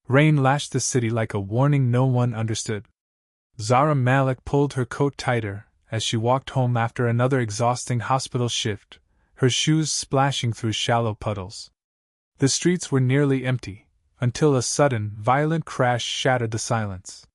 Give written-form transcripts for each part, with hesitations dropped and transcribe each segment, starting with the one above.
Rain lashed the city like a warning no one understood. Zara Malik pulled her coat tighter as she walked home after another exhausting hospital shift, her shoes splashing through shallow puddles. The streets were nearly empty, until a sudden, violent crash shattered the silence.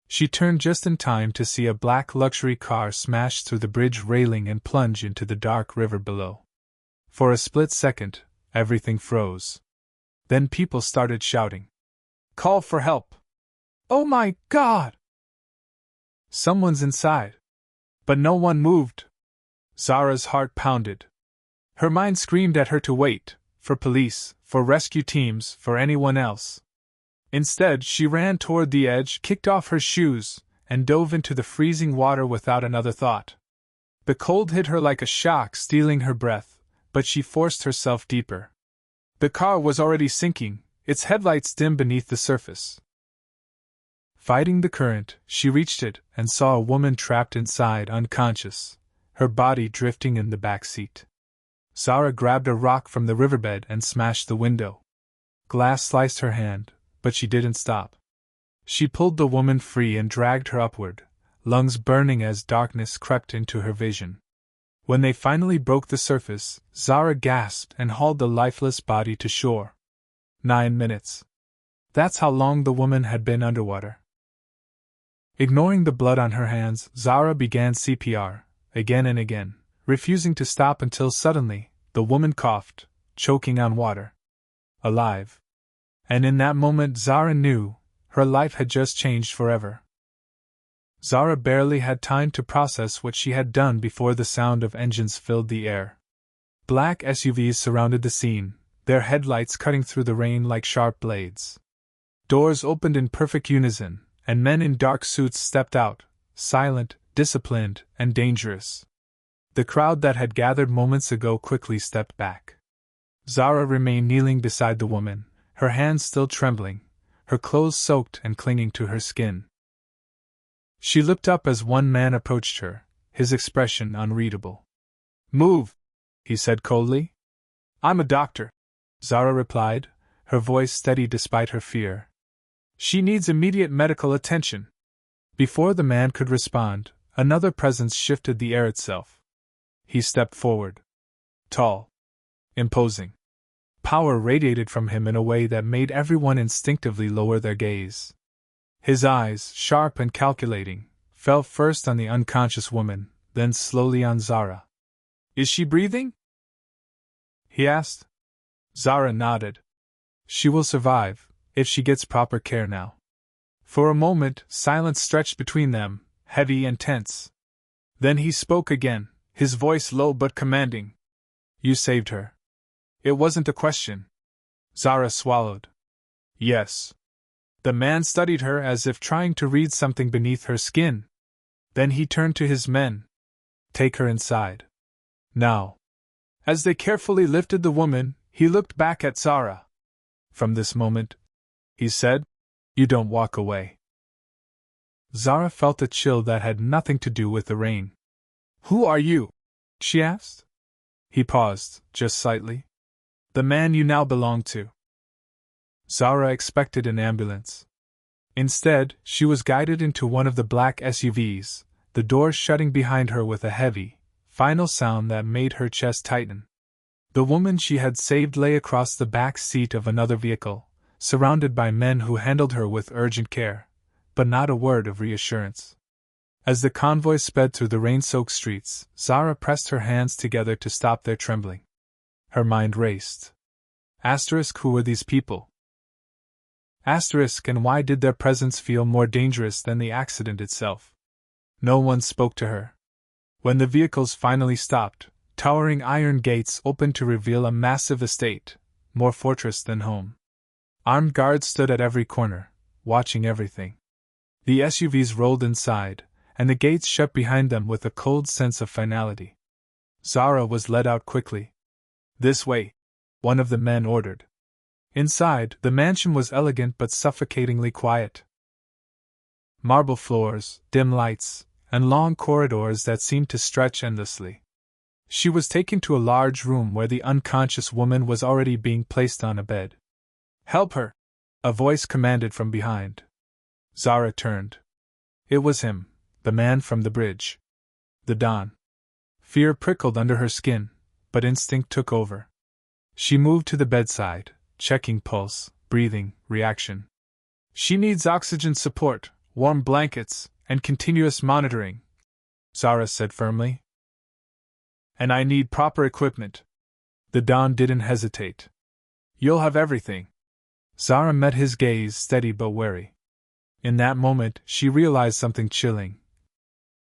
She turned just in time to see a black luxury car smash through the bridge railing and plunge into the dark river below. For a split second, everything froze. Then people started shouting, "Call for help! Oh my God! Someone's inside!" But no one moved. Zara's heart pounded. Her mind screamed at her to wait, for police, for rescue teams, for anyone else. Instead, she ran toward the edge, kicked off her shoes, and dove into the freezing water without another thought. The cold hit her like a shock, stealing her breath, but she forced herself deeper. The car was already sinking, its headlights dim beneath the surface. Fighting the current, she reached it and saw a woman trapped inside, unconscious, her body drifting in the back seat. Zara grabbed a rock from the riverbed and smashed the window. Glass sliced her hand, but she didn't stop. She pulled the woman free and dragged her upward, lungs burning as darkness crept into her vision. When they finally broke the surface, Zara gasped and hauled the lifeless body to shore. 9 minutes. That's how long the woman had been underwater. Ignoring the blood on her hands, Zara began CPR, again and again, refusing to stop until suddenly, the woman coughed, choking on water. Alive. And in that moment Zara knew, her life had just changed forever. Zara barely had time to process what she had done before the sound of engines filled the air. Black SUVs surrounded the scene, their headlights cutting through the rain like sharp blades. Doors opened in perfect unison, and men in dark suits stepped out, silent, disciplined, and dangerous. The crowd that had gathered moments ago quickly stepped back. Zara remained kneeling beside the woman, her hands still trembling, her clothes soaked and clinging to her skin. She looked up as one man approached her, his expression unreadable. "Move," he said coldly. "I'm a doctor," Zara replied, her voice steady despite her fear. "She needs immediate medical attention." Before the man could respond, another presence shifted the air itself. He stepped forward. Tall. Imposing. Power radiated from him in a way that made everyone instinctively lower their gaze. His eyes, sharp and calculating, fell first on the unconscious woman, then slowly on Zara. "Is she breathing?" he asked. Zara nodded. "She will survive, if she gets proper care now." For a moment, silence stretched between them, heavy and tense. Then he spoke again, his voice low but commanding. "You saved her." It wasn't a question. Zara swallowed. "Yes." The man studied her as if trying to read something beneath her skin. Then he turned to his men. "Take her inside. Now." As they carefully lifted the woman, he looked back at Zara. "From this moment," he said, "you don't walk away." Zara felt a chill that had nothing to do with the rain. "Who are you?" she asked. He paused, just slightly. "The man you now belong to." Zara expected an ambulance. Instead, she was guided into one of the black SUVs, the doors shutting behind her with a heavy, final sound that made her chest tighten. The woman she had saved lay across the back seat of another vehicle, surrounded by men who handled her with urgent care, but not a word of reassurance. As the convoy sped through the rain-soaked streets, Zara pressed her hands together to stop their trembling. Her mind raced. Who were these people? And why did their presence feel more dangerous than the accident itself? No one spoke to her. When the vehicles finally stopped, towering iron gates opened to reveal a massive estate, more fortress than home. Armed guards stood at every corner, watching everything. The SUVs rolled inside, and the gates shut behind them with a cold sense of finality. Zara was led out quickly. "This way," one of the men ordered. Inside, the mansion was elegant but suffocatingly quiet. Marble floors, dim lights, and long corridors that seemed to stretch endlessly. She was taken to a large room where the unconscious woman was already being placed on a bed. "Help her!" A voice commanded from behind. Zara turned. It was him, the man from the bridge. The Don. Fear prickled under her skin, but instinct took over. She moved to the bedside, checking pulse, breathing, reaction. She needs oxygen support, warm blankets, and continuous monitoring, Zara said firmly. And I need proper equipment. The Don didn't hesitate. You'll have everything. Zara met his gaze, steady but wary. In that moment, she realized something chilling.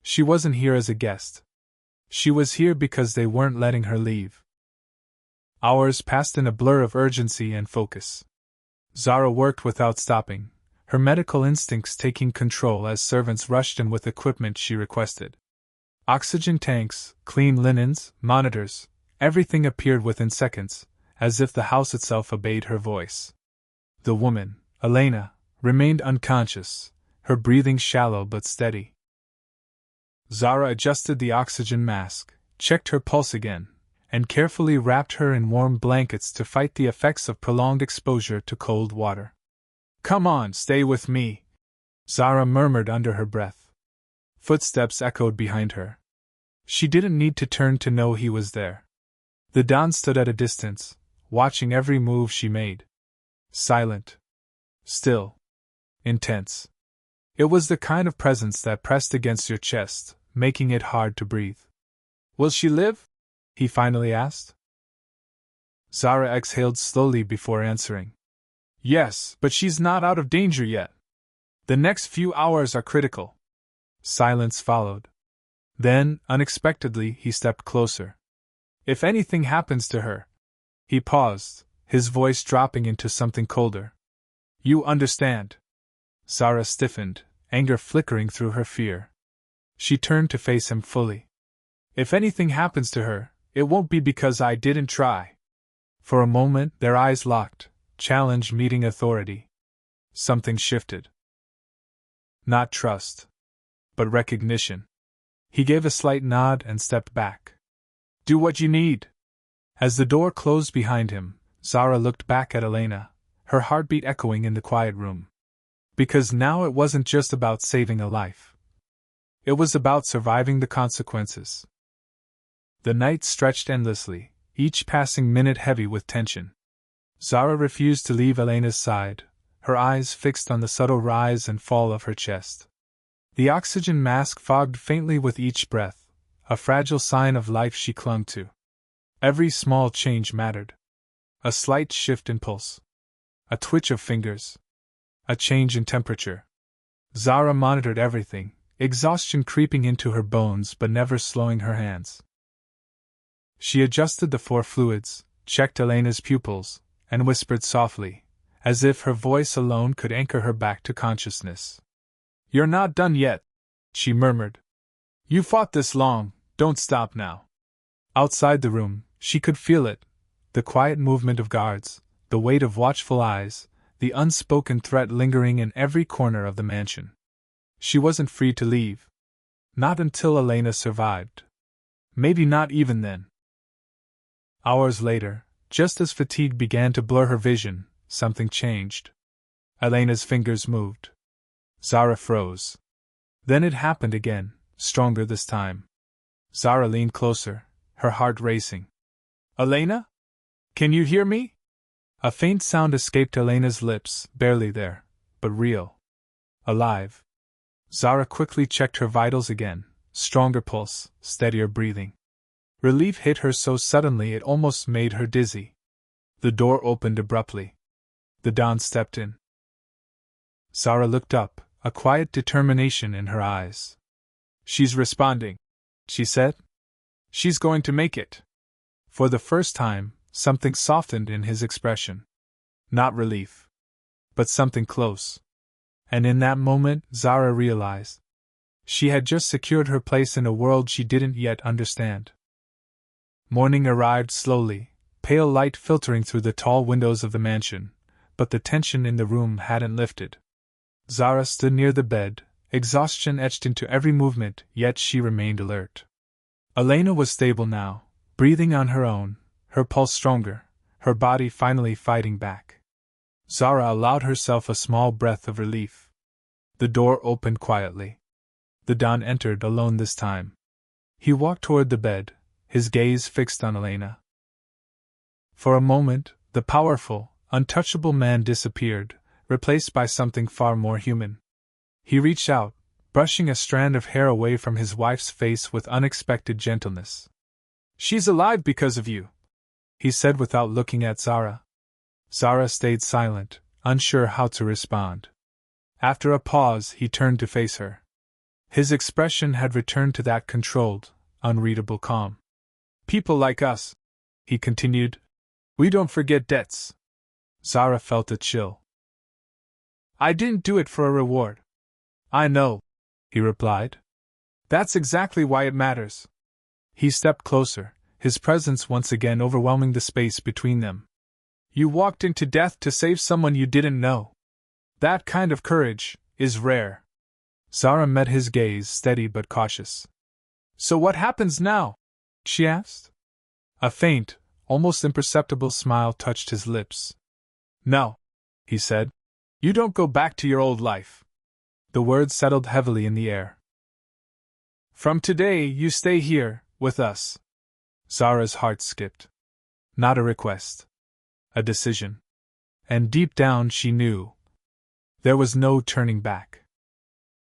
She wasn't here as a guest. She was here because they weren't letting her leave. Hours passed in a blur of urgency and focus. Zara worked without stopping, her medical instincts taking control as servants rushed in with equipment she requested. Oxygen tanks, clean linens, monitors, everything appeared within seconds, as if the house itself obeyed her voice. The woman, Elena, remained unconscious, her breathing shallow but steady. Zara adjusted the oxygen mask, checked her pulse again, and carefully wrapped her in warm blankets to fight the effects of prolonged exposure to cold water. Come on, stay with me, Zara murmured under her breath. Footsteps echoed behind her. She didn't need to turn to know he was there. The Don stood at a distance, watching every move she made. Silent. Still. Intense. It was the kind of presence that pressed against your chest, making it hard to breathe. Will she live? He finally asked. Zara exhaled slowly before answering. Yes, but she's not out of danger yet. The next few hours are critical. Silence followed. Then, unexpectedly, he stepped closer. If anything happens to her. He paused, his voice dropping into something colder. You understand. Zara stiffened, anger flickering through her fear. She turned to face him fully. If anything happens to her, it won't be because I didn't try. For a moment, their eyes locked, challenge meeting authority. Something shifted. Not trust, but recognition. He gave a slight nod and stepped back. Do what you need. As the door closed behind him, Zara looked back at Elena, her heartbeat echoing in the quiet room. Because now it wasn't just about saving a life. It was about surviving the consequences. The night stretched endlessly, each passing minute heavy with tension. Zara refused to leave Elena's side, her eyes fixed on the subtle rise and fall of her chest. The oxygen mask fogged faintly with each breath, a fragile sign of life she clung to. Every small change mattered. A slight shift in pulse. A twitch of fingers. A change in temperature. Zara monitored everything, exhaustion creeping into her bones but never slowing her hands. She adjusted the 4 fluids, checked Elena's pupils, and whispered softly, as if her voice alone could anchor her back to consciousness. You're not done yet, she murmured. You fought this long, don't stop now. Outside the room, she could feel it, the quiet movement of guards, the weight of watchful eyes, the unspoken threat lingering in every corner of the mansion. She wasn't free to leave. Not until Elena survived. Maybe not even then. Hours later, just as fatigue began to blur her vision, something changed. Elena's fingers moved. Zara froze. Then it happened again, stronger this time. Zara leaned closer, her heart racing. Elena? Can you hear me? A faint sound escaped Elena's lips, barely there, but real. Alive. Zara quickly checked her vitals again, stronger pulse, steadier breathing. Relief hit her so suddenly it almost made her dizzy. The door opened abruptly. The Don stepped in. Zara looked up, a quiet determination in her eyes. She's responding, she said. She's going to make it. For the first time, something softened in his expression. Not relief, but something close. And in that moment, Zara realized. She had just secured her place in a world she didn't yet understand. Morning arrived slowly, pale light filtering through the tall windows of the mansion, but the tension in the room hadn't lifted. Zara stood near the bed, exhaustion etched into every movement, yet she remained alert. Elena was stable now, breathing on her own, her pulse stronger, her body finally fighting back. Zara allowed herself a small breath of relief. The door opened quietly. The Don entered alone this time. He walked toward the bed, his gaze fixed on Elena. For a moment, the powerful, untouchable man disappeared, replaced by something far more human. He reached out, brushing a strand of hair away from his wife's face with unexpected gentleness. "She's alive because of you," he said without looking at Zara. Zara stayed silent, unsure how to respond. After a pause, he turned to face her. His expression had returned to that controlled, unreadable calm. "People like us," he continued, "we don't forget debts." Zara felt a chill. "I didn't do it for a reward." "I know," he replied. "That's exactly why it matters." He stepped closer, his presence once again overwhelming the space between them. "You walked into death to save someone you didn't know. That kind of courage is rare." Zara met his gaze, steady but cautious. "So what happens now?" she asked. A faint, almost imperceptible smile touched his lips. "No," he said. "You don't go back to your old life." The words settled heavily in the air. "From today, you stay here, with us." Zara's heart skipped. Not a request. A decision. And deep down she knew. There was no turning back.